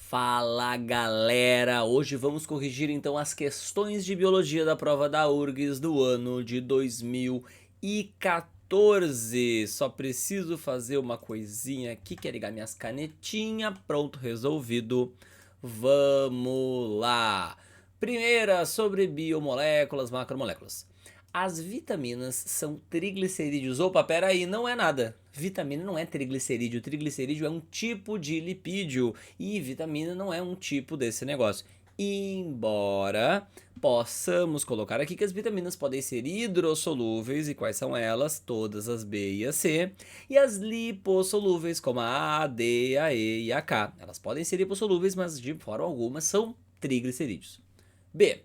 Fala galera, hoje vamos corrigir então as questões de biologia da prova da URGS do ano de 2014. Só preciso fazer uma coisinha aqui, que é ligar minhas canetinhas, pronto, resolvido. Vamos lá! Primeira sobre biomoléculas, macromoléculas. As vitaminas são triglicerídeos. Opa, pera aí, não é nada. Vitamina não é triglicerídeo. Triglicerídeo é um tipo de lipídio e vitamina não é um tipo desse negócio. Embora possamos colocar aqui que as vitaminas podem ser hidrossolúveis, e quais são elas? Todas as B e a C. E as lipossolúveis, como a A, D, a E e a K. Elas podem ser lipossolúveis, mas de forma alguma são triglicerídeos. B.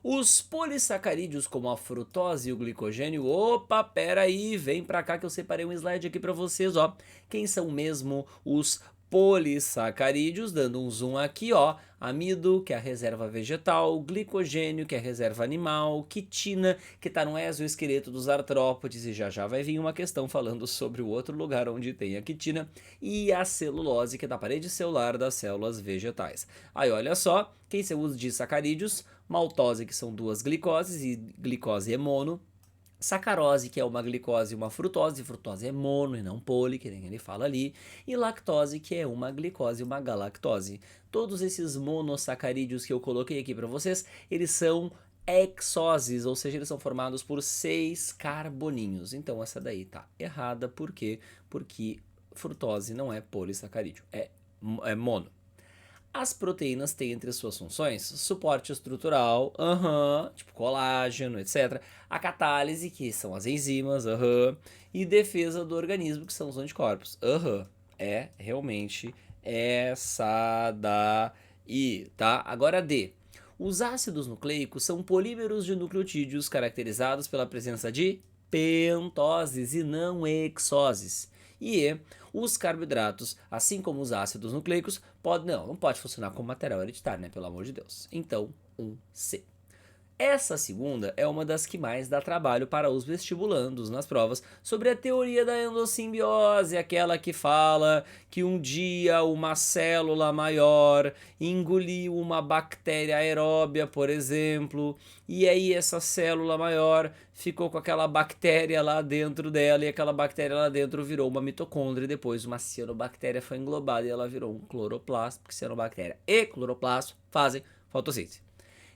Os polissacarídeos, como a frutose e o glicogênio, opa, pera aí, vem pra cá que eu separei um slide aqui pra vocês, ó. Quem são mesmo os polissacarídeos? Dando um zoom aqui, ó. Amido, que é a reserva vegetal, glicogênio, que é a reserva animal, quitina, que tá no exoesqueleto dos artrópodes, e já já vai vir uma questão falando sobre o outro lugar onde tem a quitina, e a celulose, que é da parede celular das células vegetais. Aí olha só, quem são os disacarídeos? Maltose, que são duas glicoses, e glicose é mono. Sacarose, que é uma glicose e uma frutose é mono e não poli, que nem ele fala ali. E lactose, que é uma glicose e uma galactose. Todos esses monossacarídeos que eu coloquei aqui para vocês, eles são hexoses, ou seja, eles são formados por 6 carboninhos. Então essa daí tá errada, por quê? Porque frutose não é polissacarídeo, é mono. As proteínas têm entre suas funções suporte estrutural, tipo colágeno, etc. A catálise, que são as enzimas, e defesa do organismo, que são os anticorpos. É realmente essa daí, tá? Agora D. Os ácidos nucleicos são polímeros de nucleotídeos caracterizados pela presença de pentoses e não hexoses. E os carboidratos, assim como os ácidos nucleicos, não pode funcionar como material hereditário, né? Pelo amor de Deus. Então, um C. Essa segunda é uma das que mais dá trabalho para os vestibulandos nas provas, sobre a teoria da endossimbiose, aquela que fala que um dia uma célula maior engoliu uma bactéria aeróbia, por exemplo, e aí essa célula maior ficou com aquela bactéria lá dentro dela, e aquela bactéria lá dentro virou uma mitocôndria, e depois uma cianobactéria foi englobada e ela virou um cloroplasto, porque cianobactéria e cloroplasto fazem fotossíntese.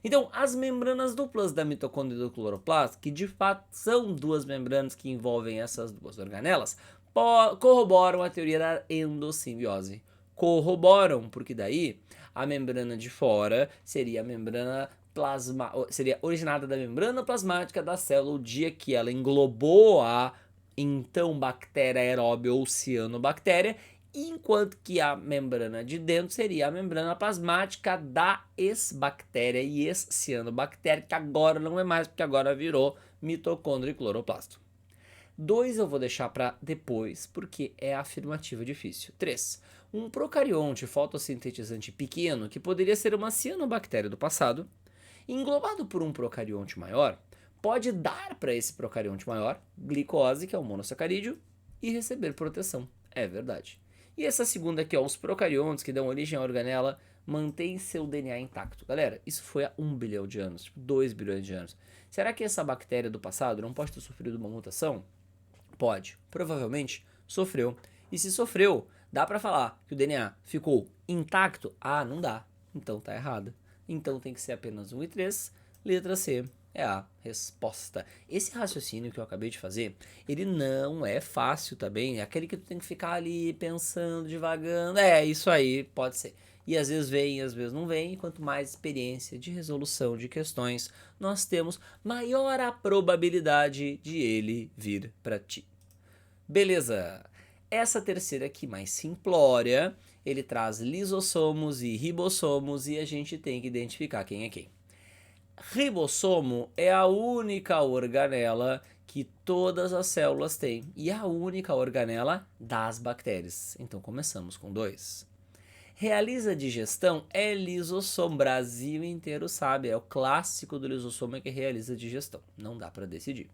Então, as membranas duplas da mitocôndria e do cloroplasto, que de fato são duas membranas que envolvem essas duas organelas, corroboram a teoria da endossimbiose. Corroboram, porque daí a membrana de fora seria a membrana seria originada da membrana plasmática da célula o dia que ela englobou a então bactéria aeróbia ou cianobactéria, enquanto que a membrana de dentro seria a membrana plasmática da ex-bactéria e ex-cianobactéria, que agora não é mais, porque agora virou mitocôndria e cloroplasto. 2 eu vou deixar para depois, porque é afirmativa difícil. 3. Um procarionte fotossintetizante pequeno, que poderia ser uma cianobactéria do passado, englobado por um procarionte maior, pode dar para esse procarionte maior glicose, que é um monossacarídeo, e receber proteção. É verdade. E essa segunda aqui, ó, os procariontes que dão origem à organela mantêm seu DNA intacto. Galera, isso foi há 1 bilhão de anos, tipo 2 bilhões de anos. Será que essa bactéria do passado não pode ter sofrido uma mutação? Pode. Provavelmente sofreu. E se sofreu, dá pra falar que o DNA ficou intacto? Ah, não dá. Então tá errado. Então tem que ser apenas 1 e 3. Letra C é a resposta. Esse raciocínio que eu acabei de fazer, ele não é fácil também. É aquele que tu tem que ficar ali pensando, divagando. É, isso aí, pode ser. E às vezes vem, às vezes não vem. E quanto mais experiência de resolução de questões nós temos, maior a probabilidade de ele vir para ti. Beleza. Essa terceira aqui, mais simplória, ele traz lisossomos e ribossomos e a gente tem que identificar quem é quem. Ribossomo é a única organela que todas as células têm e a única organela das bactérias. Então começamos com 2. Realiza digestão é lisossomo, Brasil inteiro sabe, é o clássico do lisossomo que realiza digestão, não dá para decidir.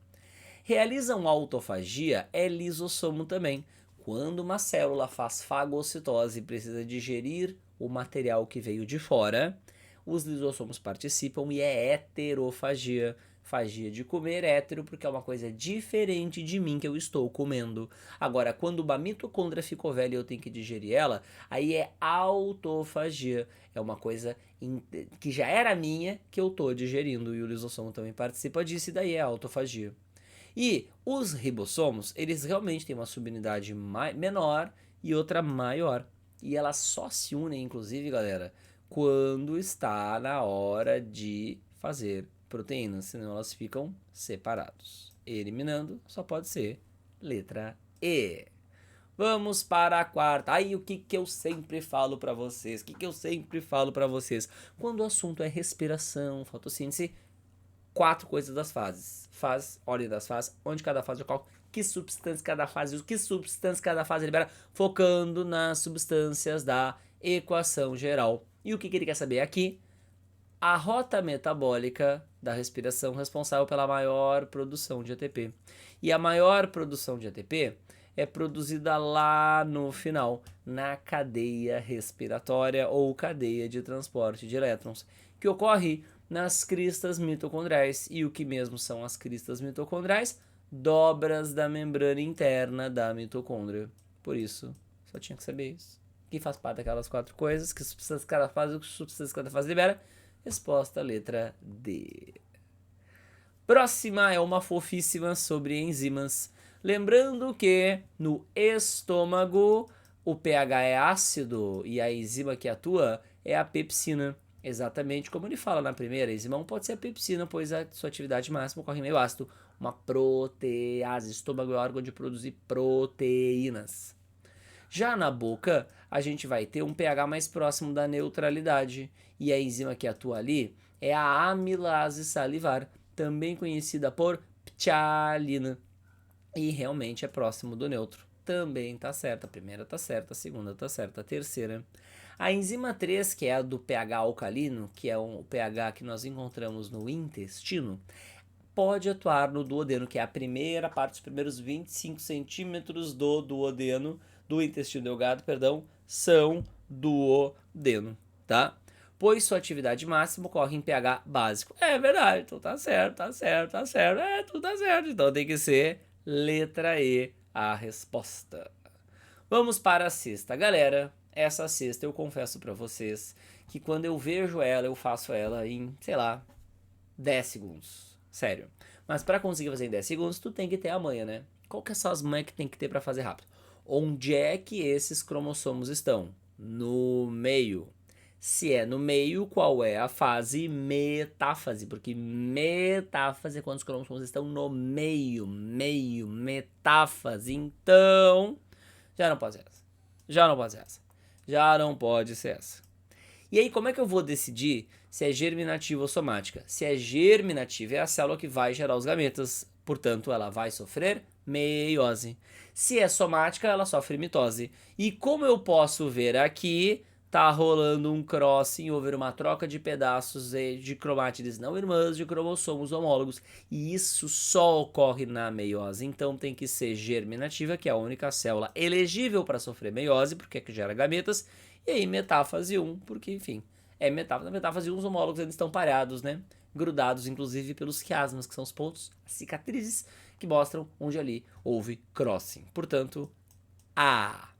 Realizam autofagia é lisossomo também. Quando uma célula faz fagocitose e precisa digerir o material que veio de fora, os lisossomos participam e é heterofagia. Fagia de comer hétero porque é uma coisa diferente de mim que eu estou comendo. Agora, quando uma mitocôndria ficou velha e eu tenho que digerir ela, aí é autofagia. É uma coisa que já era minha que eu estou digerindo e o lisossomo também participa disso e daí é autofagia. E os ribossomos, eles realmente têm uma subunidade menor e outra maior. E elas só se unem, inclusive, galera, quando está na hora de fazer proteínas, senão elas ficam separados. Eliminando, só pode ser letra E. Vamos para a quarta. Aí o que eu sempre falo para vocês? O que eu sempre falo para vocês? Quando o assunto é respiração, fotossíntese, 4 coisas das fases. Ordem das fases, onde cada fase ocorre, que substância cada fase usa, que substância cada fase libera, focando nas substâncias da equação geral. E o que ele quer saber aqui? A rota metabólica da respiração responsável pela maior produção de ATP. E a maior produção de ATP é produzida lá no final, na cadeia respiratória ou cadeia de transporte de elétrons, que ocorre nas cristas mitocondriais. E o que mesmo são as cristas mitocondriais? Dobras da membrana interna da mitocôndria. Por isso, só tinha que saber isso. Que faz parte daquelas 4 coisas, que substância cada fase, que substância cada fase libera. Resposta letra D. Próxima é uma fofíssima sobre enzimas. Lembrando que no estômago o pH é ácido e a enzima que atua é a pepsina. Exatamente como ele fala na primeira, a enzima 1 pode ser a pepsina, pois a sua atividade máxima ocorre em meio ácido. Uma protease. Estômago é o órgão de produzir proteínas. Já na boca, a gente vai ter um pH mais próximo da neutralidade. E a enzima que atua ali é a amilase salivar, também conhecida por ptialina. E realmente é próximo do neutro. Também está certa. A primeira está certa, a segunda está certa, a terceira. A enzima 3, que é a do pH alcalino, que é o pH que nós encontramos no intestino, pode atuar no duodeno, que é a primeira parte, os primeiros 25 centímetros do duodeno, do intestino delgado, perdão, são duodeno, tá? Pois sua atividade máxima ocorre em pH básico. É verdade, então tá certo, tá certo, tá certo, tudo tá certo. Então tem que ser letra E a resposta. Vamos para a sexta. Galera, essa sexta eu confesso para vocês que quando eu vejo ela, eu faço ela em, sei lá, 10 segundos. Sério. Mas para conseguir fazer em 10 segundos, tu tem que ter a manha, né? Qual que são as manhas que tem que ter para fazer rápido? Onde é que esses cromossomos estão? No meio. Se é no meio, qual é a fase? Metáfase, porque metáfase é quando os cromossomos estão no meio, metáfase. Então, já não pode ser essa. Já não pode ser essa. Já não pode ser essa. E aí, como é que eu vou decidir se é germinativa ou somática? Se é germinativa, é a célula que vai gerar os gametas, portanto, ela vai sofrer meiose. Se é somática, ela sofre mitose. E como eu posso ver aqui, tá rolando um crossing, houve uma troca de pedaços de cromátides não irmãs de cromossomos homólogos. E isso só ocorre na meiose. Então tem que ser germinativa, que é a única célula elegível para sofrer meiose, porque é que gera gametas. E aí metáfase 1, porque enfim, é metáfase. Na metáfase 1 os homólogos eles estão pareados, né? Grudados inclusive pelos quiasmas, que são os pontos, as cicatrizes, que mostram onde ali houve crossing. Portanto, A.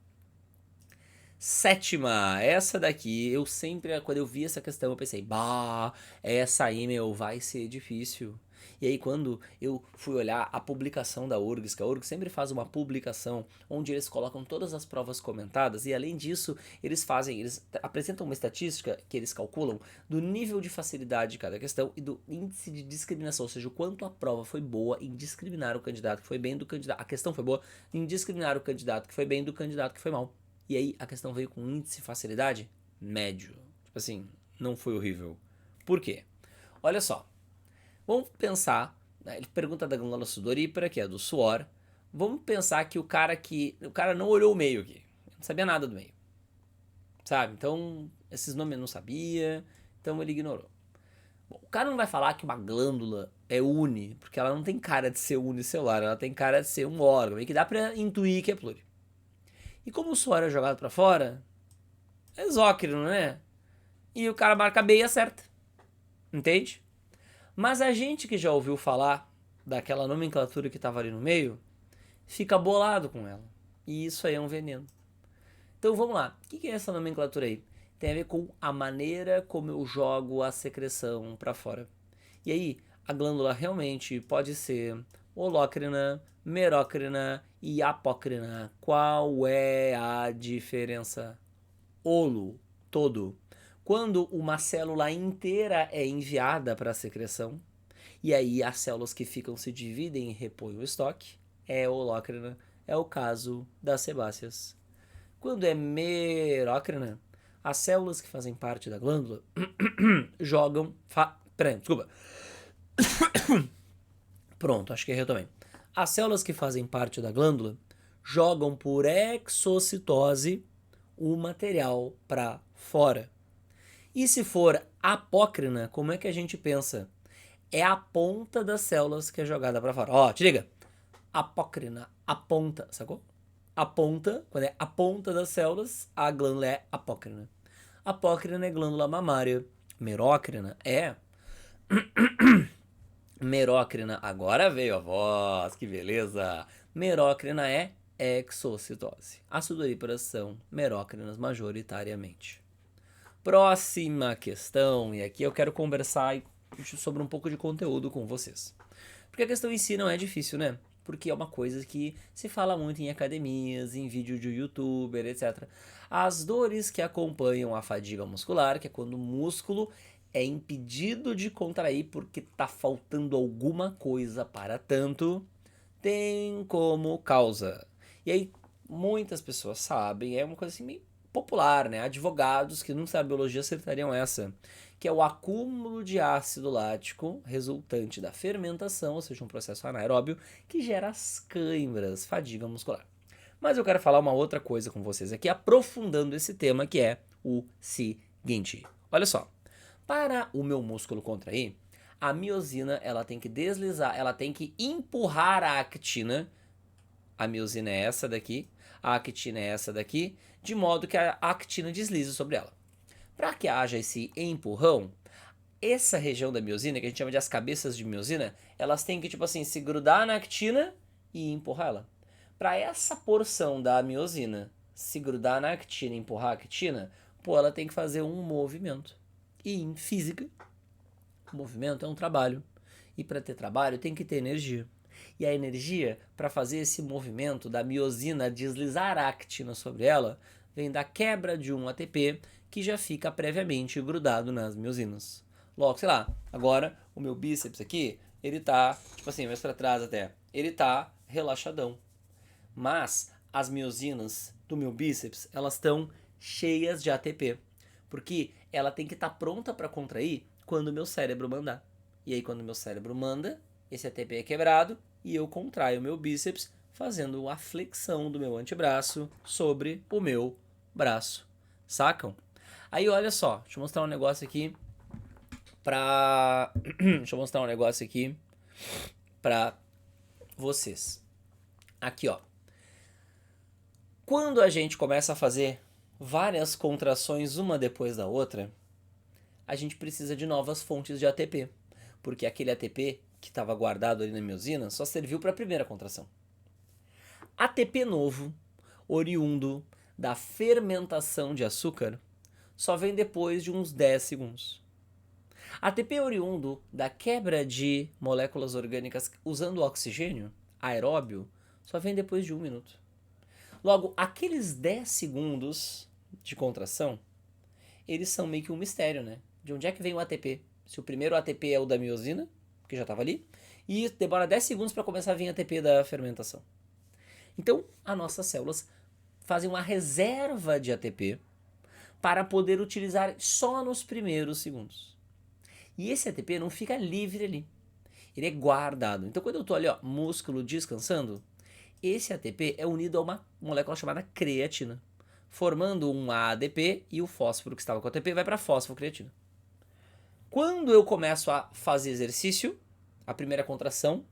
Sétima, essa daqui, eu sempre, quando eu vi essa questão, eu pensei, bah, essa aí, meu, vai ser difícil. E aí, quando eu fui olhar a publicação da URGS, que a URGS sempre faz uma publicação onde eles colocam todas as provas comentadas, e além disso, eles apresentam uma estatística que eles calculam do nível de facilidade de cada questão e do índice de discriminação, ou seja, o quanto a prova foi boa em discriminar o candidato que foi bem do candidato, a questão foi boa em discriminar o candidato que foi bem do candidato que foi mal. E aí a questão veio com um índice de facilidade médio. Tipo assim, não foi horrível. Por quê? Olha só. Vamos pensar, né, ele pergunta da glândula sudorípara, que é do suor. Vamos pensar que o cara não olhou o meio aqui. Não sabia nada do meio. Sabe? Então, esses nomes eu não sabia, então ele ignorou. Bom, o cara não vai falar que uma glândula é uni, porque ela não tem cara de ser unicelular, ela tem cara de ser um órgão, e que dá pra intuir que é pluri. E como o suor é jogado para fora, é exócrino, né? E o cara marca B e acerta. Entende? Mas a gente que já ouviu falar daquela nomenclatura que estava ali no meio, fica bolado com ela. E isso aí é um veneno. Então vamos lá. O que é essa nomenclatura aí? Tem a ver com a maneira como eu jogo a secreção para fora. E aí, a glândula realmente pode ser holócrina, merócrina e apócrina. Qual é a diferença? Holo, todo. Quando uma célula inteira é enviada para a secreção, e aí as células que ficam se dividem e repõem o estoque, é holócrina, é o caso das sebáceas. Quando é merócrina, as células que fazem parte da glândula jogam... Peraí, desculpa. Pronto, acho que errei também. As células que fazem parte da glândula jogam por exocitose o material para fora. E se for apócrina, como é que a gente pensa? É a ponta das células que é jogada para fora. Ó, te liga. Apócrina, a ponta, sacou? A ponta, quando é a ponta das células, a glândula é apócrina. Apócrina é glândula mamária. Merócrina é... Merócrina, agora veio a voz, que beleza! Merócrina é exocitose. A sudoríparas merócrinas majoritariamente. Próxima questão, e aqui eu quero conversar sobre um pouco de conteúdo com vocês. Porque a questão em si não é difícil, né? Porque é uma coisa que se fala muito em academias, em vídeo de youtuber, etc. As dores que acompanham a fadiga muscular, que é quando o músculo é impedido de contrair porque está faltando alguma coisa para tanto, tem como causa. E aí muitas pessoas sabem, é uma coisa assim meio popular, né? Advogados que não sabem biologia acertariam essa, que é o acúmulo de ácido lático resultante da fermentação, ou seja, um processo anaeróbio que gera as câimbras, fadiga muscular. Mas eu quero falar uma outra coisa com vocês aqui, aprofundando esse tema, que é o seguinte. Olha só, para o meu músculo contrair, a miosina ela tem que deslizar, ela tem que empurrar a actina. A miosina é essa daqui, a actina é essa daqui, de modo que a actina deslize sobre ela. Para que haja esse empurrão, essa região da miosina, que a gente chama de as cabeças de miosina, elas têm que, tipo assim, se grudar na actina e empurrar ela. Para essa porção da miosina se grudar na actina e empurrar a actina, pô, ela tem que fazer um movimento. E em física, o movimento é um trabalho. E para ter trabalho tem que ter energia. E a energia, para fazer esse movimento da miosina deslizar a actina sobre ela, vem da quebra de um ATP que já fica previamente grudado nas miosinas. Logo, sei lá, agora o meu bíceps aqui, ele tá, tipo assim, mais para trás até, ele tá relaxadão. Mas as miosinas do meu bíceps, elas estão cheias de ATP, porque ela tem que estar pronta para contrair quando o meu cérebro mandar. E aí quando o meu cérebro manda, esse ATP é quebrado e eu contraio o meu bíceps fazendo a flexão do meu antebraço sobre o meu braço. Sacam? Aí olha só, deixa eu mostrar um negócio aqui deixa eu mostrar um negócio aqui pra vocês. Aqui, ó. Quando a gente começa a fazer várias contrações uma depois da outra, a gente precisa de novas fontes de ATP, porque aquele ATP que estava guardado ali na miosina só serviu para a primeira contração. ATP novo, oriundo da fermentação de açúcar, só vem depois de uns 10 segundos. ATP oriundo da quebra de moléculas orgânicas usando oxigênio, aeróbio, só vem depois de 1 minuto. Logo, aqueles 10 segundos de contração, eles são meio que um mistério, né? De onde é que vem o ATP? Se o primeiro ATP é o da miosina, que já estava ali, e demora 10 segundos para começar a vir ATP da fermentação. Então, as nossas células fazem uma reserva de ATP para poder utilizar só nos primeiros segundos. E esse ATP não fica livre ali. Ele é guardado. Então, quando eu estou ali, ó, músculo descansando, esse ATP é unido a uma molécula chamada creatina, formando um ADP e o fósforo que estava com o ATP vai para fosfocreatina. Quando eu começo a fazer exercício, a primeira contração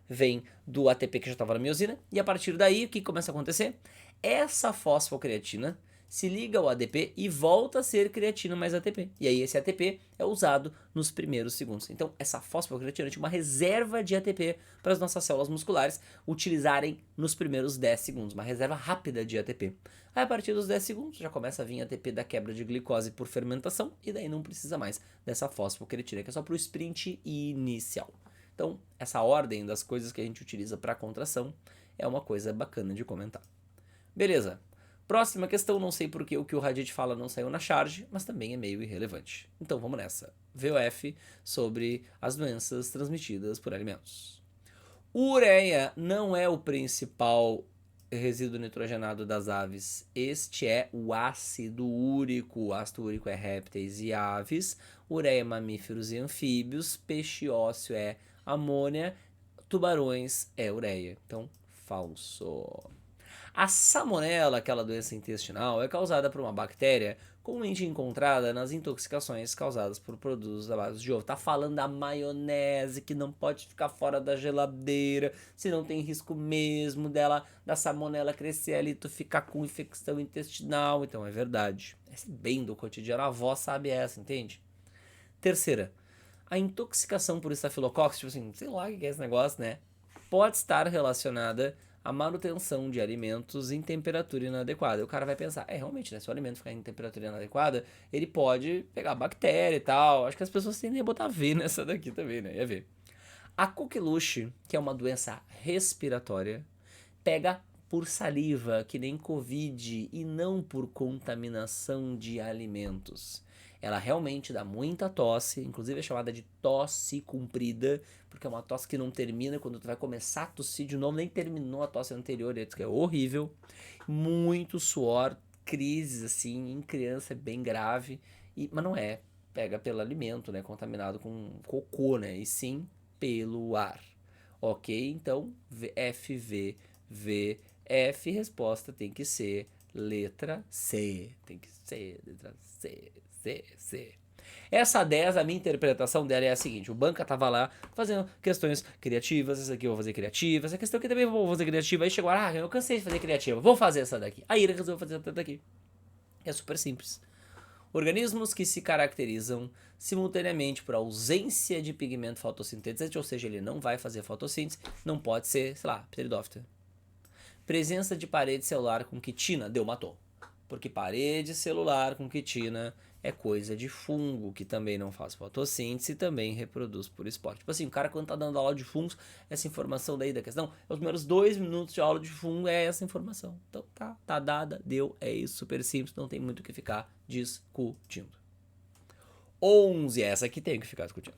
vem do ATP que já estava na miosina, e a partir daí, o que começa a acontecer? Essa fosfocreatina se liga ao ADP e volta a ser creatina mais ATP. E aí esse ATP é usado nos primeiros segundos. Então essa fosfocreatina tinha uma reserva de ATP para as nossas células musculares utilizarem nos primeiros 10 segundos, uma reserva rápida de ATP. Aí a partir dos 10 segundos já começa a vir ATP da quebra de glicose por fermentação e daí não precisa mais dessa fosfocreatina, que é só para o sprint inicial. Então essa ordem das coisas que a gente utiliza para contração é uma coisa bacana de comentar. Beleza. Próxima questão, não sei porque o que o Hadid fala não saiu na charge, mas também é meio irrelevante. Então vamos nessa. VOF sobre as doenças transmitidas por alimentos. Ureia não é o principal resíduo nitrogenado das aves. Este é o ácido úrico. O ácido úrico é répteis e aves. Ureia é mamíferos e anfíbios. Peixe ósseo é amônia. Tubarões é ureia. Então, falso. A salmonela, aquela doença intestinal, é causada por uma bactéria comumente encontrada nas intoxicações causadas por produtos à base de ovo. Tá falando da maionese que não pode ficar fora da geladeira, se não tem risco mesmo da salmonela crescer ali, tu ficar com infecção intestinal. Então é verdade. É bem do cotidiano, a avó sabe essa, entende? Terceira, a intoxicação por estafilococcus, tipo assim, sei lá o que é esse negócio, né? Pode estar relacionada a manutenção de alimentos em temperatura inadequada. O cara vai pensar, realmente, né? Se o alimento ficar em temperatura inadequada, ele pode pegar bactéria e tal. Acho que as pessoas tendem a botar V nessa daqui também, né? Ia ver. A coqueluche, que é uma doença respiratória, pega por saliva, que nem Covid, e não por contaminação de alimentos. Ela realmente dá muita tosse, inclusive é chamada de tosse comprida, porque é uma tosse que não termina, quando tu vai começar a tossir de novo, nem terminou a tosse anterior, que é horrível. Muito suor, crises assim, em criança é bem grave, mas não é, pega pelo alimento, né, contaminado com cocô, né, e sim pelo ar. Ok? Então, FVVF, resposta tem que ser letra C. Tem que ser letra C. C. Essa 10, a minha interpretação dela é a seguinte: o Banca tava lá fazendo questões criativas, essa aqui eu vou fazer criativa, essa questão aqui também eu vou fazer criativa, aí chegou, eu cansei de fazer criativa, vou fazer essa daqui. Aí ele resolveu fazer essa daqui. É super simples. Organismos que se caracterizam simultaneamente por ausência de pigmento fotossintetizante, ou seja, ele não vai fazer fotossíntese, não pode ser, sei lá, pteridófita. Presença de parede celular com quitina, matou. Porque parede celular com quitina é coisa de fungo, que também não faz fotossíntese e também reproduz por esporte. Tipo assim, o cara quando tá dando aula de fungos, essa informação daí da questão, os primeiros 2 minutos de aula de fungo é essa informação. Então tá dada, deu, é isso, super simples, não tem muito o que ficar discutindo. 11, essa aqui tem que ficar discutindo.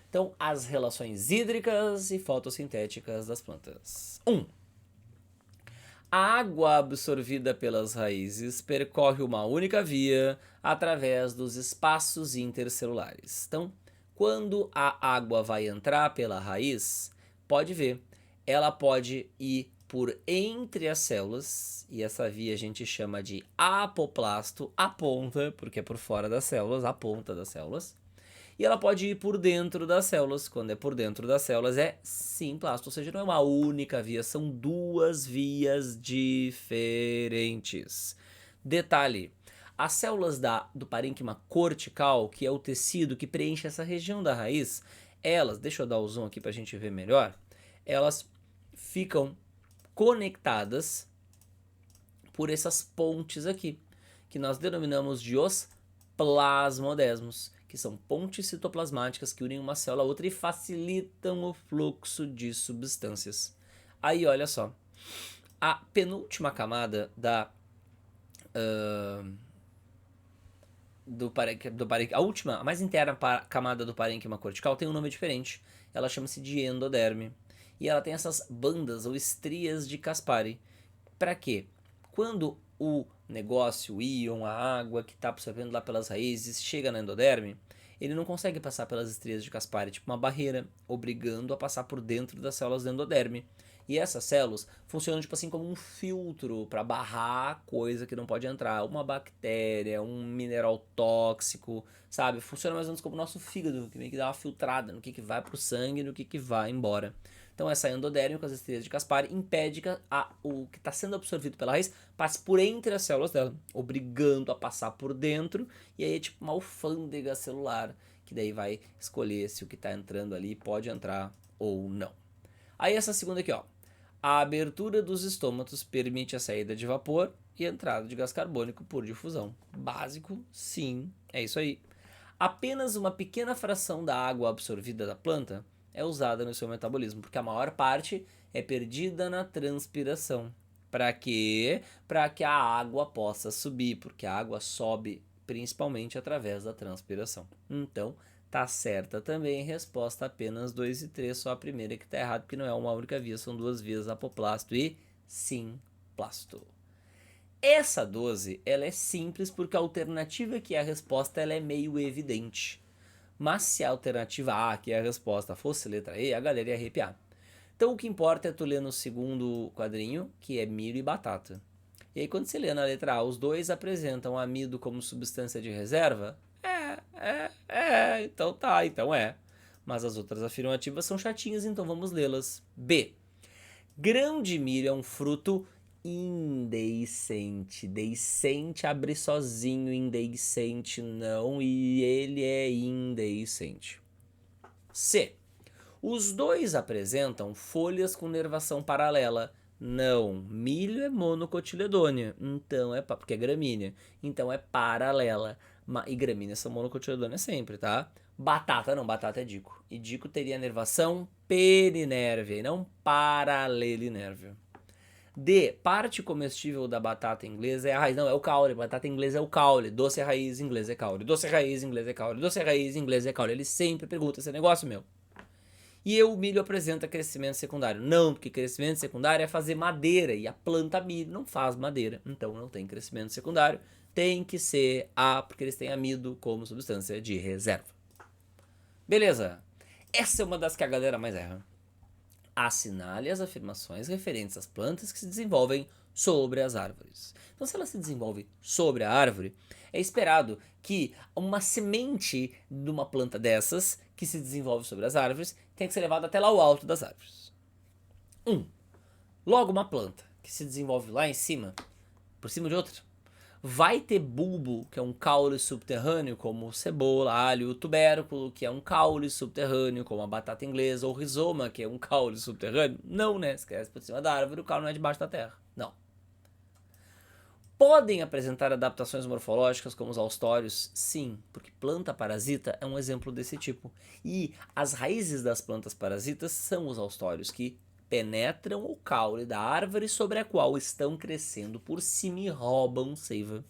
Então, as relações hídricas e fotossintéticas das plantas. 1. A água absorvida pelas raízes percorre uma única via através dos espaços intercelulares. Então, quando a água vai entrar pela raiz, pode ver, ela pode ir por entre as células, e essa via a gente chama de apoplasto, a ponta, porque é por fora das células, a ponta das células. E ela pode ir por dentro das células. Quando é por dentro das células é simplasto, ou seja, não é uma única via, são 2 vias diferentes. Detalhe, as células do parênquima cortical, que é o tecido que preenche essa região da raiz, elas, deixa eu dar o zoom aqui para a gente ver melhor, elas ficam conectadas por essas pontes aqui, que nós denominamos de os plasmodesmos, que são pontes citoplasmáticas que unem uma célula a outra e facilitam o fluxo de substâncias. Aí, olha só, a penúltima camada a última, a mais interna camada do parênquima cortical tem um nome diferente. Ela chama-se de endoderme. E ela tem essas bandas ou estrias de Caspari. Para quê? Quando o negócio, o íon, a água que está absorvendo lá pelas raízes, chega na endoderme, ele não consegue passar pelas estrias de Caspari, tipo uma barreira, obrigando a passar por dentro das células do endoderme. E essas células funcionam tipo assim como um filtro para barrar coisa que não pode entrar, uma bactéria, um mineral tóxico, sabe? Funciona mais ou menos como o nosso fígado, que meio que dá uma filtrada no que vai pro sangue e no que vai embora. Então essa endodérmica, as estrias de Caspari, impede que o que está sendo absorvido pela raiz passe por entre as células dela, obrigando a passar por dentro, e aí é tipo uma alfândega celular, que daí vai escolher se o que está entrando ali pode entrar ou não. Aí essa segunda aqui, ó. A abertura dos estômatos permite a saída de vapor e a entrada de gás carbônico por difusão. Básico, sim, é isso aí. Apenas uma pequena fração da água absorvida da planta é usada no seu metabolismo, porque a maior parte é perdida na transpiração. Para quê? Para que a água possa subir, porque a água sobe principalmente através da transpiração. Então, tá certa também, resposta apenas 2 e 3, só a primeira que tá errada, porque não é uma única via, são duas vias, apoplasto e simplasto. Essa 12, ela é simples porque a alternativa que é a resposta, ela é meio evidente. Mas se a alternativa A, que é a resposta, fosse letra E, a galera ia arrepiar. Então o que importa é tu ler no segundo quadrinho, que é milho e batata. E aí quando você lê na letra A, os dois apresentam amido como substância de reserva, então tá, então é. Mas as outras afirmativas são chatinhas, então vamos lê-las. B. Grão de milho é um fruto indeiscente. Deiscente abre sozinho, indeiscente não, e ele é indeiscente. C. Os dois apresentam folhas com nervação paralela. Não, milho é monocotiledônea, então porque é gramínea, então é paralela. E gramíneas são monocotiledôneas sempre, tá? Batata não, batata é dico. E dico teria nervação perinérvia e não paralelinérvia. D. Parte comestível da batata inglesa é a raiz. Não, é o caule. Batata inglesa é o caule. Doce raiz inglesa é caule. Doce raiz inglesa é caule. Doce raiz inglesa é caule. Ele sempre pergunta esse negócio, meu. E o milho apresenta crescimento secundário. Não, porque crescimento secundário é fazer madeira. E a planta milho não faz madeira. Então não tem crescimento secundário. Tem que ser A, porque eles têm amido como substância de reserva. Beleza. Essa é uma das que a galera mais erra. Assinale as afirmações referentes às plantas que se desenvolvem sobre as árvores. Então, se ela se desenvolve sobre a árvore, é esperado que uma semente de uma planta dessas, que se desenvolve sobre as árvores, tenha que ser levada até lá ao alto das árvores. Logo, uma planta que se desenvolve lá em cima, por cima de outra, vai ter bulbo, que é um caule subterrâneo, como cebola, alho, tubérculo, que é um caule subterrâneo, como a batata inglesa, ou rizoma, que é um caule subterrâneo? Não, né? Se cresce por cima da árvore, o caule não é debaixo da terra. Não. Podem apresentar adaptações morfológicas como os austórios? Sim, porque planta parasita é um exemplo desse tipo. E as raízes das plantas parasitas são os austórios, que penetram o caule da árvore sobre a qual estão crescendo por cima e roubam seiva.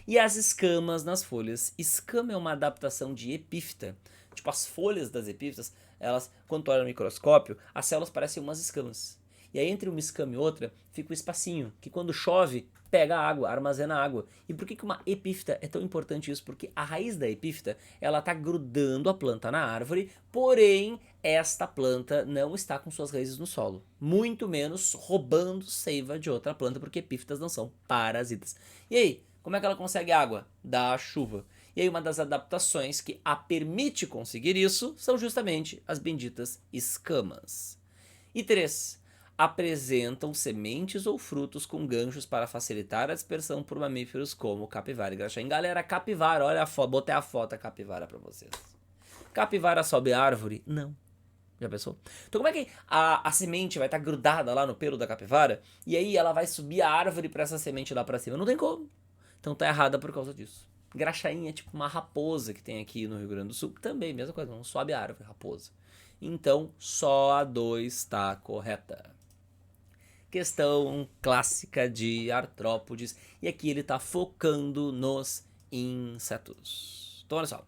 E as escamas nas folhas. Escama é uma adaptação de epífita. Tipo, as folhas das epífitas, elas, quando tu olha no microscópio, as células parecem umas escamas. E aí entre uma escama e outra fica um espacinho, que quando chove, pega água, armazena água. E por que uma epífita é tão importante isso? Porque a raiz da epífita, ela tá grudando a planta na árvore, porém, esta planta não está com suas raízes no solo. Muito menos roubando seiva de outra planta, porque epífitas não são parasitas. E aí, como é que ela consegue água? Da chuva. E aí uma das adaptações que a permite conseguir isso são justamente as benditas escamas. E 3. Apresentam sementes ou frutos com ganchos para facilitar a dispersão por mamíferos como capivara e graxaim. Galera, capivara, olha a foto, botei a foto da capivara para vocês. Capivara sobe a árvore? Não. Já pensou? Então como é que a semente vai estar grudada lá no pelo da capivara e aí ela vai subir a árvore para essa semente lá para cima? Não tem como. Então tá errada por causa disso. Graxaim é tipo uma raposa que tem aqui no Rio Grande do Sul. Também, mesma coisa, não sobe a árvore, raposa. Então, só a 2 está correta. Questão clássica de artrópodes. E aqui ele está focando nos insetos. Então, olha só.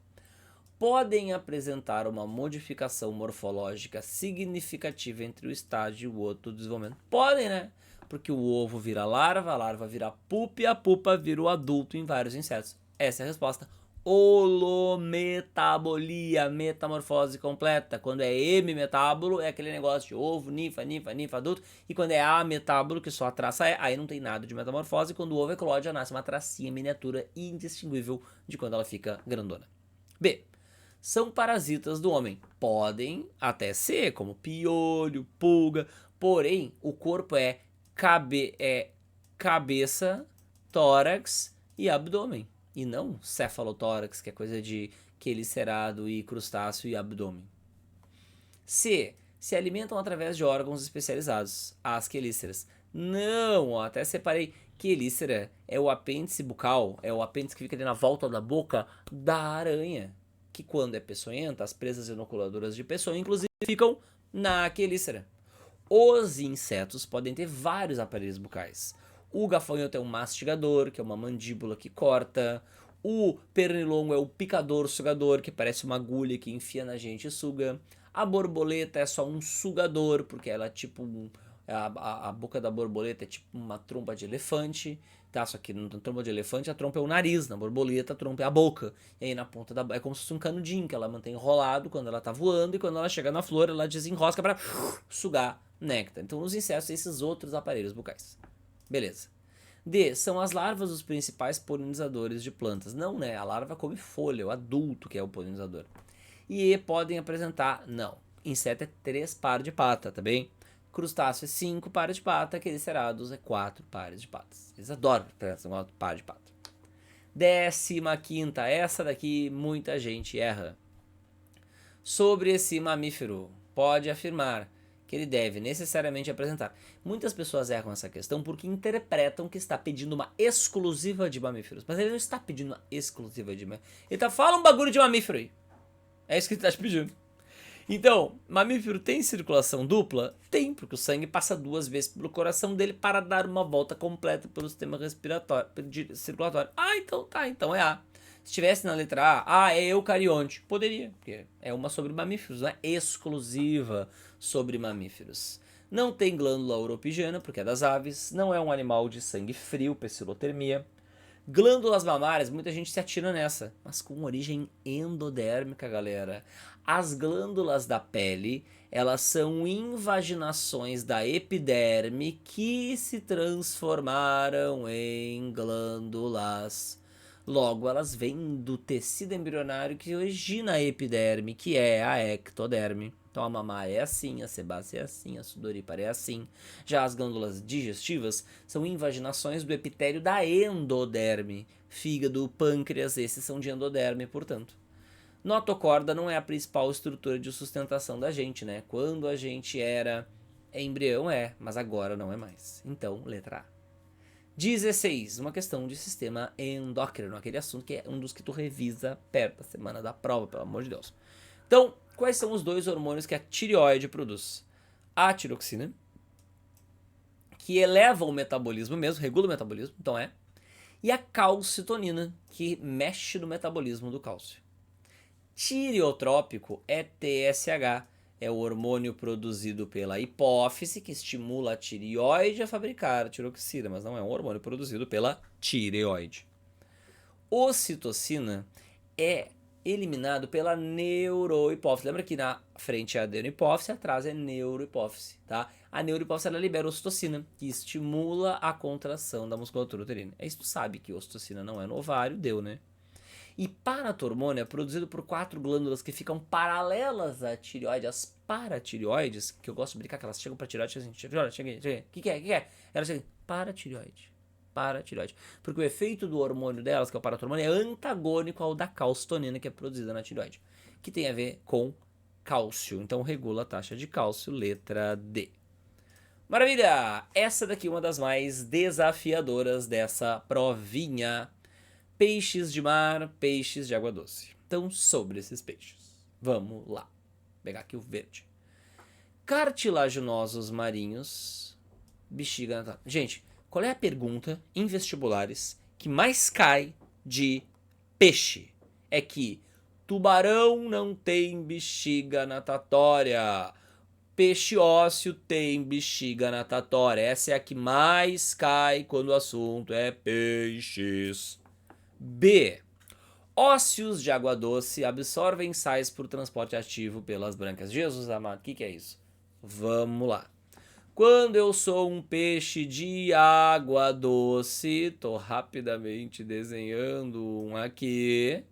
Podem apresentar uma modificação morfológica significativa entre o estágio e o outro do desenvolvimento. Podem, né? Porque o ovo vira larva, a larva vira pupa e a pupa vira o adulto em vários insetos. Essa é a resposta. Holometabolia, metamorfose completa. Quando é hemimetábolo, é aquele negócio de ovo, ninfa, adulto. E quando é ametábolo, que só a traça é, aí não tem nada de metamorfose. Quando o ovo eclode, já nasce uma tracinha miniatura indistinguível de quando ela fica grandona. B. são parasitas do homem. Podem até ser, como piolho, pulga, porém o corpo é cabeça, tórax e abdômen, e não cefalotórax, que é coisa de quelicerado e crustáceo e abdômen. C. Se alimentam através de órgãos especializados, as quelíceras. Não, até separei. Quelícera é o apêndice bucal, é o apêndice que fica ali na volta da boca da aranha, que quando é peçonhenta, as presas inoculadoras de peçonha, inclusive, ficam na quelícera. Os insetos podem ter vários aparelhos bucais. O gafanhoto é um mastigador, que é uma mandíbula que corta. O pernilongo é o picador sugador, que parece uma agulha que enfia na gente e suga. A borboleta é só um sugador, porque ela é tipo a boca da borboleta é tipo uma trompa de elefante, tá? Só que na trompa de elefante a trompa é o nariz, na borboleta a trompa é a boca. E aí na ponta da é como se fosse um canudinho que ela mantém enrolado quando ela tá voando, e quando ela chega na flor ela desenrosca para sugar néctar. Então nos insetos tem esses outros aparelhos bucais. Beleza. D. São as larvas os principais polinizadores de plantas. Não, né? A larva come folha, o adulto que é o polinizador. E E. Podem apresentar, não. Inseto é 3 pares de pata, tá bem? Crustáceo é 5 pares de pata, quelicerados é 4 pares de patas. Eles adoram um par de pata. 15ª, essa daqui muita gente erra. Sobre esse mamífero, pode afirmar que ele deve necessariamente apresentar. Muitas pessoas erram essa questão porque interpretam que está pedindo uma exclusiva de mamíferos. Mas ele não está pedindo uma exclusiva de mamíferos. Ele está falando um bagulho de mamífero aí. É isso que ele está te pedindo. Então, mamífero tem circulação dupla? Tem, porque o sangue passa 2 vezes pelo coração dele para dar uma volta completa pelo sistema respiratório, circulatório. Ah, então tá, então é A. Se estivesse na letra A, é eucarionte. Poderia, porque é uma sobre mamíferos, não é exclusiva sobre mamíferos. Não tem glândula uropigiana, porque é das aves. Não é um animal de sangue frio, pecilotermia. Glândulas mamárias, muita gente se atira nessa, mas com origem endodérmica, galera. As glândulas da pele, elas são invaginações da epiderme que se transformaram em glândulas. Logo, elas vêm do tecido embrionário que origina a epiderme, que é a ectoderme. Então a mamária é assim, a sebácea é assim, a sudorípara é assim. Já as glândulas digestivas são invaginações do epitélio da endoderme. Fígado, pâncreas, esses são de endoderme, portanto. Notocorda não é a principal estrutura de sustentação da gente, né? Quando a gente era embrião mas agora não é mais. Então, letra A. 16, uma questão de sistema endócrino, aquele assunto que é um dos que tu revisa perto da semana da prova, pelo amor de Deus. Então, quais são os 2 hormônios que a tireoide produz? A tiroxina, que eleva o metabolismo mesmo, regula o metabolismo, então e a calcitonina, que mexe no metabolismo do cálcio. Tireotrópico é TSH, é o hormônio produzido pela hipófise, que estimula a tireoide a fabricar a tiroxina, mas não é um hormônio produzido pela tireoide. Ocitocina é eliminado pela neurohipófise. Lembra que na frente é a adenohipófise, atrás é neurohipófise, tá? A neurohipófise ela libera ocitocina, que estimula a contração da musculatura uterina. É isso, tu sabe que ocitocina não é no ovário, deu, né? E paratormônio é produzido por 4 glândulas que ficam paralelas à tireoide, as paratireoides, que eu gosto de brincar que elas chegam para tireoide, assim, cheguei, o que é? Elas chegam, paratireoide. Porque o efeito do hormônio delas, que é o paratormônio, é antagônico ao da calcitonina, que é produzida na tireoide, que tem a ver com cálcio. Então regula a taxa de cálcio, letra D. Maravilha! Essa daqui é uma das mais desafiadoras dessa provinha. Peixes de mar, peixes de água doce. Então, sobre esses peixes. Vamos lá. Vou pegar aqui o verde. Cartilaginosos marinhos, bexiga natal. Gente, qual é a pergunta em vestibulares que mais cai de peixe? É que tubarão não tem bexiga natatória. Peixe ósseo tem bexiga natatória. Essa é a que mais cai quando o assunto é peixes. B. Ósseos de água doce absorvem sais por transporte ativo pelas brancas. Jesus amado, o que é isso? Vamos lá. Quando eu sou um peixe de água doce, tô rapidamente desenhando um aqui.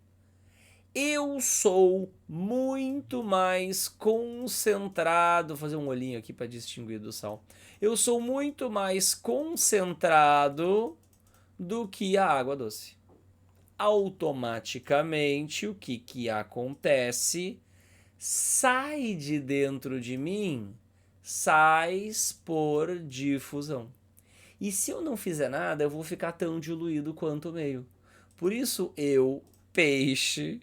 Eu sou muito mais concentrado. Vou fazer um olhinho aqui para distinguir do sal. Eu sou muito mais concentrado do que a água doce. Automaticamente, o que acontece? Sai de dentro de mim, sais por difusão. E se eu não fizer nada, eu vou ficar tão diluído quanto o meio. Por isso eu, peixe,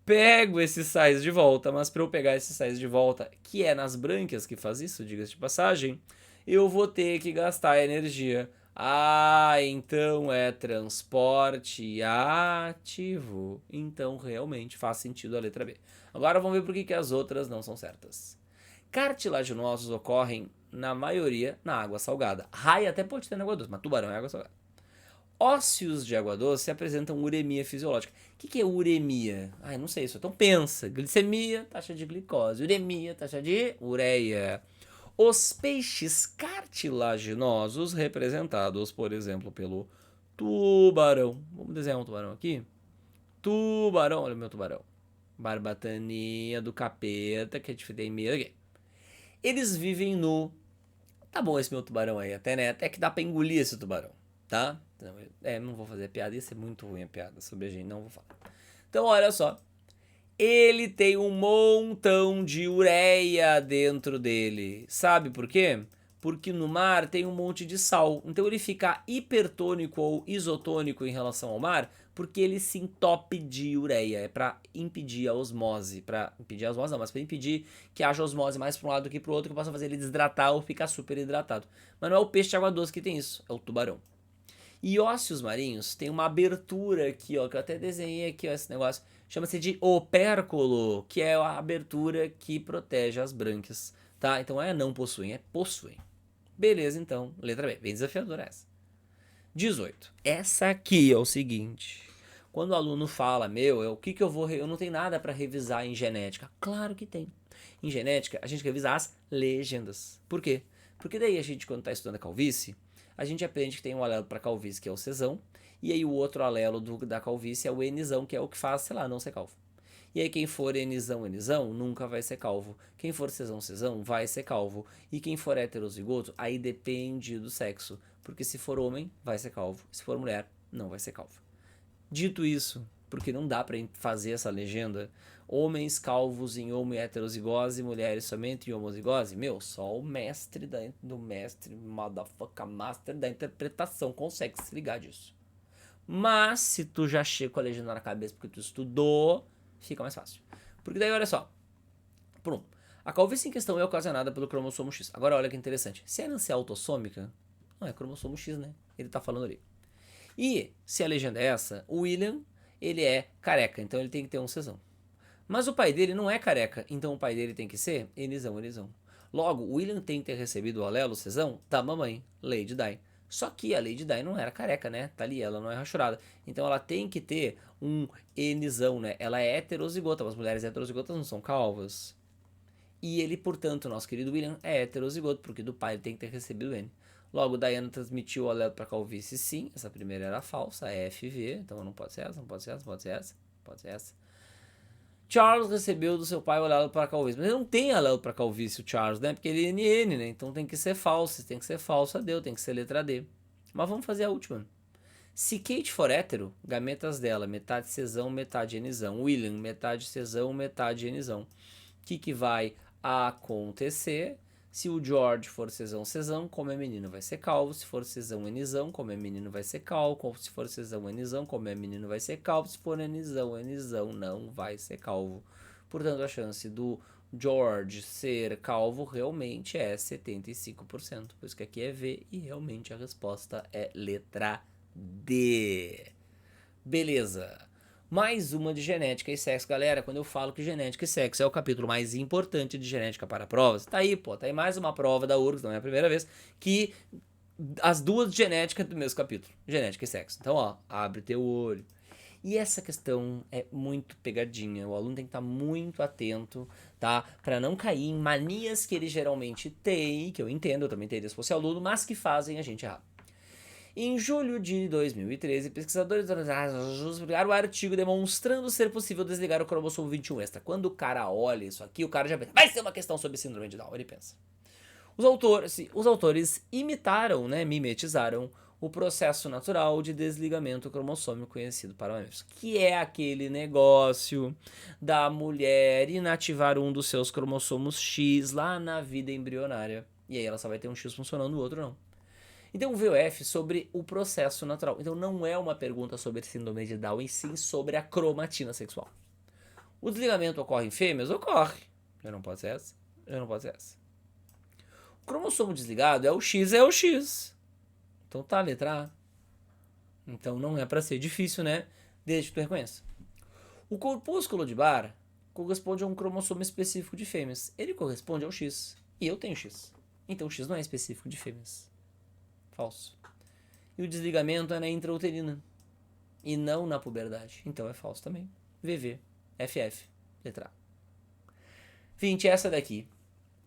pego esses sais de volta, mas para eu pegar esses sais de volta, que é nas brânquias que faz isso, diga-se de passagem, eu vou ter que gastar energia. Ah, então é transporte ativo. Então realmente faz sentido a letra B. Agora vamos ver por que as outras não são certas. Cartilaginosos ocorrem, na maioria, na água salgada. Raia até pode ter na água doce, mas tubarão é água salgada. Ósseos de água doce apresentam uremia fisiológica. O que é uremia? Ah, não sei isso. Então pensa. Glicemia, taxa de glicose. Uremia, taxa de ureia. Os peixes cartilaginosos, representados, por exemplo, pelo tubarão. Vamos desenhar um tubarão aqui? Tubarão, olha o meu tubarão. Barbataninha do capeta, que a gente tem medo aqui. Eles vivem no... Tá bom esse meu tubarão aí, até, né? Até que dá pra engolir esse tubarão, tá? Não vou fazer piada, ia ser muito ruim a piada sobre a gente, não vou falar. Então, olha só. Ele tem um montão de ureia dentro dele. Sabe por quê? Porque no mar tem um monte de sal. Então ele fica hipertônico ou isotônico em relação ao mar, porque ele se entope de ureia. É para impedir a osmose. Para impedir a osmose não, mas para impedir que haja osmose mais para um lado do que para o outro, que possa fazer ele desidratar ou ficar super hidratado. Mas não é o peixe de água doce que tem isso, é o tubarão. E ósseos marinhos tem uma abertura aqui, ó, que eu até desenhei aqui, ó, esse negócio. Chama-se de opérculo, que é a abertura que protege as brânquias, tá? Então não possuem, é possuem. Beleza, então, letra B, bem desafiadora essa. 18. Essa aqui é o seguinte. Quando o aluno fala, o que eu vou... Eu não tenho nada para revisar em genética. Claro que tem. Em genética, a gente revisa as legendas. Por quê? Porque daí a gente, quando está estudando a calvície, a gente aprende que tem um alelo para calvície, que é o Czão, e aí o outro alelo da calvície é o Nzão, que é o que faz, sei lá, não ser calvo. E aí quem for Nzão, nunca vai ser calvo. Quem for Czão, vai ser calvo. E quem for heterozigoto, aí depende do sexo. Porque se for homem, vai ser calvo. Se for mulher, não vai ser calvo. Dito isso, porque não dá pra fazer essa legenda, homens calvos em homo e heterozigose, mulheres somente em homozigose, só o mestre motherfucker master da interpretação consegue se ligar disso. Mas se tu já chega com a legenda na cabeça porque tu estudou, fica mais fácil. Porque daí, olha só. Por um, a calvície em questão é ocasionada pelo cromossomo X. Agora, olha que interessante. Se a herança é autossômica, não é cromossomo X, né? Ele tá falando ali. E, se a legenda é essa, o William, ele é careca, então ele tem que ter um Czão. Mas o pai dele não é careca, então o pai dele tem que ser Nzão. Logo, o William tem que ter recebido o alelo Czão da mamãe, Lady Di. Só que a Lady Di não era careca, né? Tá ali, ela não é rachurada. Então ela tem que ter um Nzão, né? Ela é heterozigota, mas mulheres heterozigotas não são calvas. E ele, portanto, nosso querido William, é heterozigoto, porque do pai ele tem que ter recebido N. Logo, Diana transmitiu o alelo para calvície, sim. Essa primeira era falsa, é FV, então não pode ser essa, não pode ser essa, pode ser essa, pode ser essa. Charles recebeu do seu pai o alelo para calvície, mas ele não tem alelo para calvície, o Charles, né? Porque ele é NN, né? Então tem que ser falso, tem que ser falsa D, tem que ser letra D. Mas vamos fazer a última. Se Kate for hétero, gametas dela, metade Czão, metade Nzão. William, metade Czão, metade Nzão. O que vai acontecer? Se o George for Czão, como é menino vai ser calvo. Se for Czão Nzão, como é menino vai ser calvo. Se for Czão Nzão, como é menino vai ser calvo. Se for Nzão, não vai ser calvo. Portanto, a chance do George ser calvo realmente é 75%. Por isso que aqui é V e realmente a resposta é letra D. Beleza. Mais uma de genética e sexo, galera. Quando eu falo que genética e sexo é o capítulo mais importante de genética para provas, tá aí, pô, tá aí mais uma prova da URGS, não é a primeira vez, que as duas de genética do mesmo capítulo, genética e sexo. Então, ó, abre teu olho. E essa questão é muito pegadinha, o aluno tem que estar muito atento, tá? Para não cair em manias que ele geralmente tem, que eu entendo, eu também teria se fosse aluno, mas que fazem a gente errar. Em julho de 2013, pesquisadores publicaram um artigo demonstrando ser possível desligar o cromossomo 21 extra. Quando o cara olha isso aqui, o cara já pensa, vai ser uma questão sobre síndrome de Down, ele pensa. Os autores imitaram, né, mimetizaram o processo natural de desligamento cromossômico conhecido para mamíferos, que é aquele negócio da mulher inativar um dos seus cromossomos X lá na vida embrionária. E aí ela só vai ter um X funcionando, o outro não. Então o VOF sobre o processo natural. Então não é uma pergunta sobre síndrome de Down, e sim sobre a cromatina sexual. O desligamento ocorre em fêmeas? Ocorre. Já não pode ser essa? Já não pode ser essa. O cromossomo desligado é o X, é o X. Então tá, letra A. Então não é para ser difícil, né? Desde que tu reconheça. O corpúsculo de Barr corresponde a um cromossomo específico de fêmeas. Ele corresponde ao X. E eu tenho X. Então o X não é específico de fêmeas. Falso. E o desligamento é na intrauterina. E não na puberdade. Então é falso também. VV. FF. Letra A. 20. Essa daqui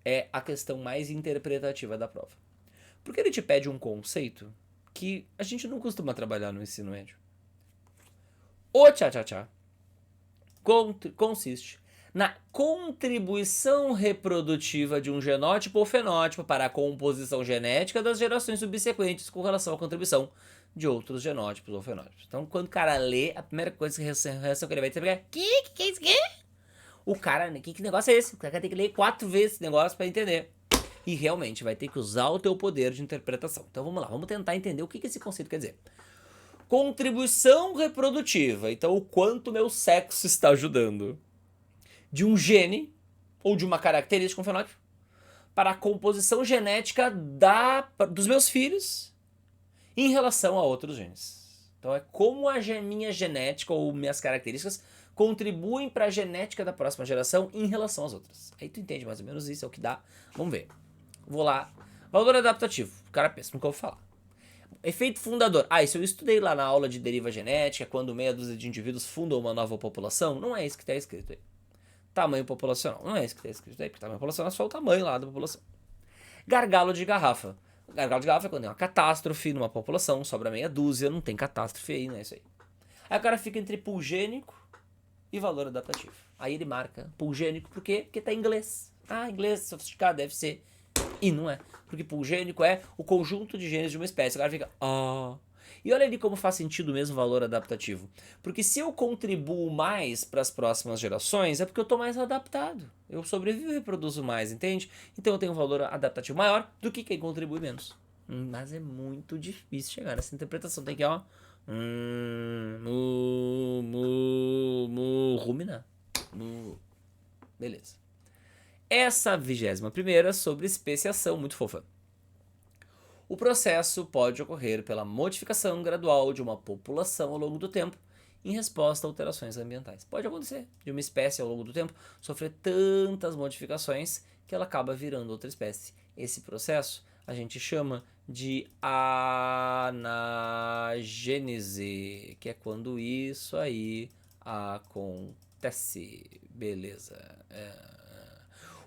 é a questão mais interpretativa da prova. Porque ele te pede um conceito que a gente não costuma trabalhar no ensino médio. O tchá-tchá-tchá consiste na contribuição reprodutiva de um genótipo ou fenótipo para a composição genética das gerações subsequentes com relação à contribuição de outros genótipos ou fenótipos. Então, quando o cara lê, a primeira coisa que ele vai ter é que é isso aqui? O cara, que negócio é esse? O cara tem que ler 4 vezes esse negócio para entender. E realmente vai ter que usar o teu poder de interpretação. Então vamos lá, vamos tentar entender o que esse conceito quer dizer. Contribuição reprodutiva. Então o quanto meu sexo está ajudando de um gene ou de uma característica, um fenótipo, para a composição genética dos meus filhos em relação a outros genes. Então é como a minha genética ou minhas características contribuem para a genética da próxima geração em relação às outras. Aí tu entende mais ou menos isso, é o que dá. Vamos ver. Vou lá. Valor adaptativo. O cara pensa, nunca vou falar. Efeito fundador. Isso eu estudei lá na aula de deriva genética, quando meia dúzia de indivíduos fundam uma nova população. Não é isso que está escrito aí. Tamanho populacional. Não é isso que está escrito aí, porque tamanho populacional é só o tamanho lá da população. Gargalo de garrafa. Gargalo de garrafa é quando tem uma catástrofe numa população, sobra meia dúzia, não tem catástrofe aí, não é isso aí. Aí o cara fica entre pulgênico e valor adaptativo. Aí ele marca pulgênico, por quê? Porque tá em inglês. Inglês sofisticado, deve ser. E não é. Porque pulgênico é o conjunto de genes de uma espécie. O cara fica, E olha ali como faz sentido mesmo o valor adaptativo. Porque se eu contribuo mais para as próximas gerações, é porque eu estou mais adaptado. Eu sobrevivo e reproduzo mais, entende? Então eu tenho um valor adaptativo maior do que quem contribui menos. Mas é muito difícil chegar nessa interpretação. Tem que, ruminar. Beleza. Essa 21ª sobre especiação, muito fofa. O processo pode ocorrer pela modificação gradual de uma população ao longo do tempo em resposta a alterações ambientais. Pode acontecer de uma espécie ao longo do tempo sofrer tantas modificações que ela acaba virando outra espécie. Esse processo a gente chama de anagênese, que é quando isso aí acontece. Beleza.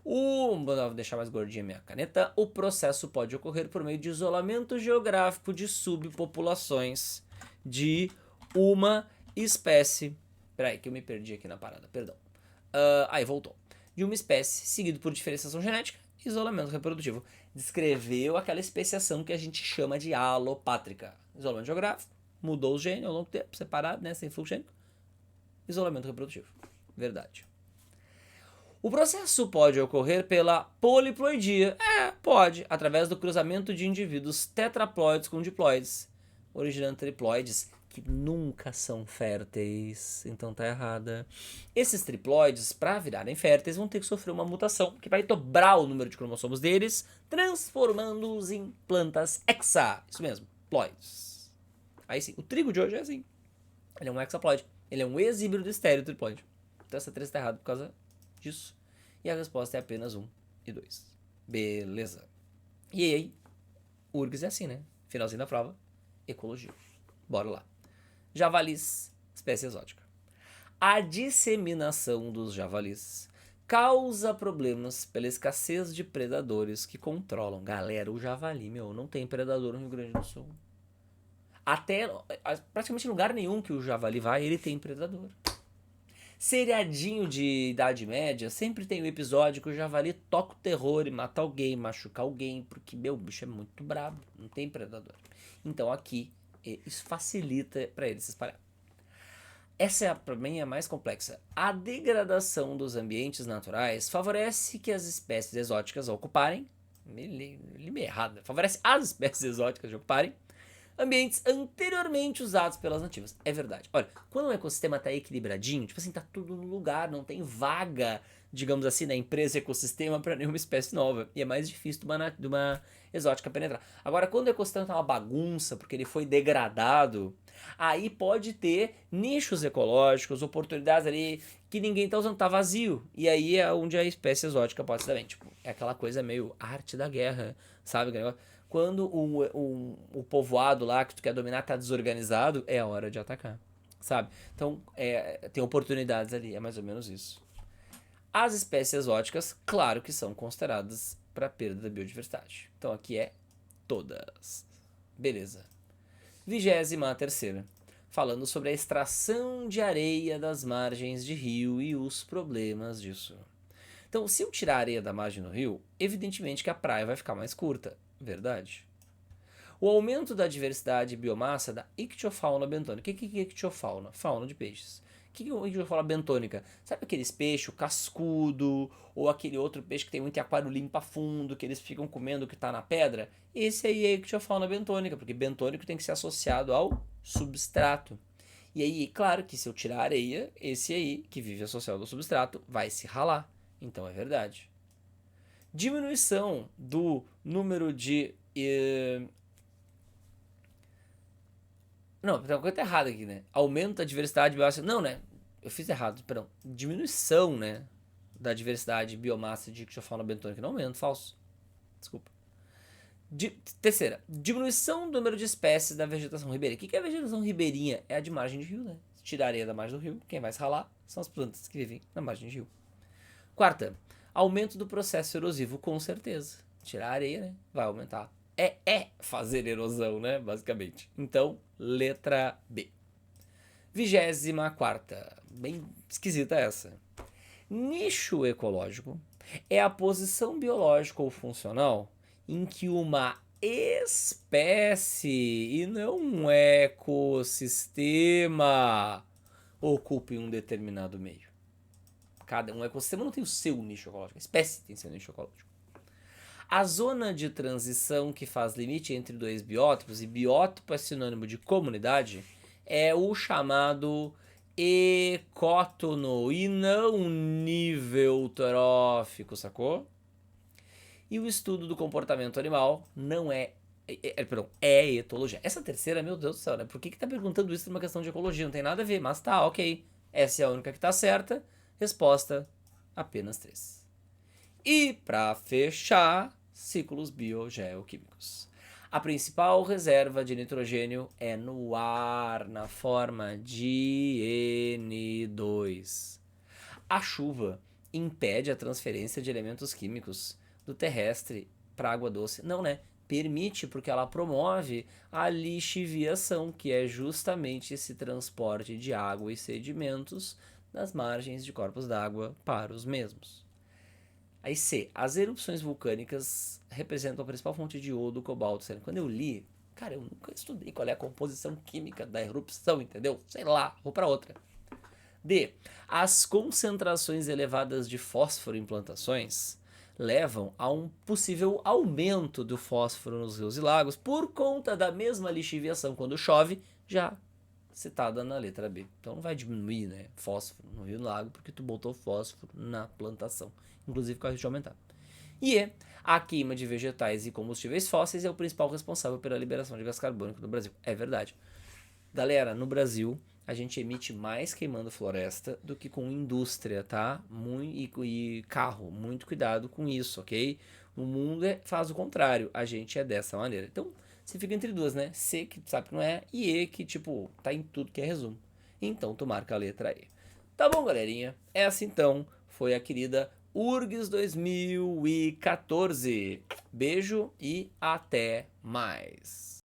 Vou deixar mais gordinha minha caneta. O processo pode ocorrer por meio de isolamento geográfico de subpopulações de uma espécie. Peraí, que eu me perdi aqui na parada, perdão. Voltou. De uma espécie, seguido por diferenciação genética e isolamento reprodutivo. Descreveu aquela especiação que a gente chama de alopátrica. Isolamento geográfico, mudou o gene ao longo do tempo, separado, né, sem fluxo gênico. Isolamento reprodutivo. Verdade. O processo pode ocorrer pela poliploidia. Pode, através do cruzamento de indivíduos tetraploides com diploides, originando triploides que nunca são férteis. Então tá errada. Esses triploides, para virarem férteis, vão ter que sofrer uma mutação que vai dobrar o número de cromossomos deles, transformando-os em plantas hexa. Isso mesmo, ploides. Aí sim, o trigo de hoje é assim. Ele é um hexaploide. Ele é um ex-híbrido estéreo triploide. Então essa 3 está errada por causa disso. E a resposta é apenas 1 e 2. Beleza. E aí, URGS é assim, né? Finalzinho da prova, ecologia. Bora lá. Javalis, espécie exótica. A disseminação dos javalis causa problemas pela escassez de predadores que controlam. Galera, o javali, não tem predador no Rio Grande do Sul. Até praticamente lugar nenhum que o javali vai, ele tem predador. Seriadinho de Idade Média, sempre tem um episódio que o javali toca o terror e mata alguém, machuca alguém, porque, meu, o bicho é muito brabo, não tem predador. Então aqui, isso facilita para ele se espalhar. Essa é para mim a mais complexa. A degradação dos ambientes naturais favorece que as espécies exóticas ocuparem, errado, favorece as espécies exóticas de ocuparem ambientes anteriormente usados pelas nativas. É verdade. Olha, quando o ecossistema tá equilibradinho, tipo assim, tá tudo no lugar, não tem vaga, digamos assim, na empresa ecossistema para nenhuma espécie nova. E é mais difícil de uma exótica penetrar. Agora, quando o ecossistema tá uma bagunça, porque ele foi degradado, aí pode ter nichos ecológicos, oportunidades ali que ninguém tá usando, tá vazio. E aí é onde a espécie exótica pode ser também. Tipo, é aquela coisa meio arte da guerra, sabe? Quando o povoado lá que tu quer dominar tá desorganizado, é a hora de atacar, sabe? Então, tem oportunidades ali, é mais ou menos isso. As espécies exóticas, claro que são consideradas para perda da biodiversidade. Então aqui é todas. Beleza. 23ª, falando sobre a extração de areia das margens de rio e os problemas disso. Então, se eu tirar a areia da margem do rio, evidentemente que a praia vai ficar mais curta, verdade? O aumento da diversidade e biomassa da ictiofauna bentônica. O que é ictiofauna? Fauna de peixes. O que é ictiofauna bentônica? Sabe aqueles peixes cascudo, ou aquele outro peixe que tem muito aquário limpa fundo, que eles ficam comendo o que está na pedra? Esse aí é ictiofauna bentônica, porque bentônico tem que ser associado ao substrato. E aí, claro que se eu tirar a areia, esse aí, que vive associado ao substrato, vai se ralar. Então é verdade. Diminuição do número de não, tem uma coisa errada aqui, né? Aumento da diversidade biomassa. Não, né? Eu fiz errado, perdão. Diminuição, né? Da diversidade biomassa de ictiofauna bentônica. Não aumento, falso. Desculpa. Terceira, diminuição do número de espécies da vegetação ribeirinha. O que é a vegetação ribeirinha? É a de margem de rio, né? Se tirar a areia da margem do rio, quem vai se ralar são as plantas que vivem na margem de rio. Quarta, aumento do processo erosivo, com certeza. Tirar a areia, né? Vai aumentar. É fazer erosão, né? Basicamente. Então, letra B. 24ª, bem esquisita essa. Nicho ecológico é a posição biológica ou funcional em que uma espécie e não um ecossistema ocupe um determinado meio. Um ecossistema não tem o seu nicho ecológico, a espécie tem seu nicho ecológico. A zona de transição que faz limite entre dois biótopos, e biótopo é sinônimo de comunidade, é o chamado ecótono e não nível trófico, sacou? E o estudo do comportamento animal não é etologia. Essa terceira, meu Deus do céu, né? Por que tá perguntando isso numa questão de ecologia? Não tem nada a ver, mas tá, ok. Essa é a única que tá certa. Resposta, apenas 3. E para fechar, ciclos biogeoquímicos. A principal reserva de nitrogênio é no ar, na forma de N2. A chuva impede a transferência de elementos químicos do terrestre para a água doce. Não, né? Permite, porque ela promove a lixiviação, que é justamente esse transporte de água e sedimentos das margens de corpos d'água para os mesmos. Aí C, as erupções vulcânicas representam a principal fonte de iodo, cobalto, sênico. Quando eu li, cara, eu nunca estudei qual é a composição química da erupção, entendeu? Sei lá, vou para outra. D, as concentrações elevadas de fósforo em plantações levam a um possível aumento do fósforo nos rios e lagos por conta da mesma lixiviação quando chove, já citada na letra B. Então não vai diminuir, né, fósforo no rio e no lago porque tu botou fósforo na plantação, inclusive com a risco de aumentar. E a queima de vegetais e combustíveis fósseis é o principal responsável pela liberação de gás carbônico no Brasil. É verdade. Galera, no Brasil a gente emite mais queimando floresta do que com indústria, tá? E carro, muito cuidado com isso, ok? O mundo faz o contrário, a gente é dessa maneira. Então, você fica entre duas, né? C, que sabe que não é, e E, que, tipo, tá em tudo que é resumo. Então, tu marca a letra E. Tá bom, galerinha? Essa, então, foi a querida URGS 2014. Beijo e até mais.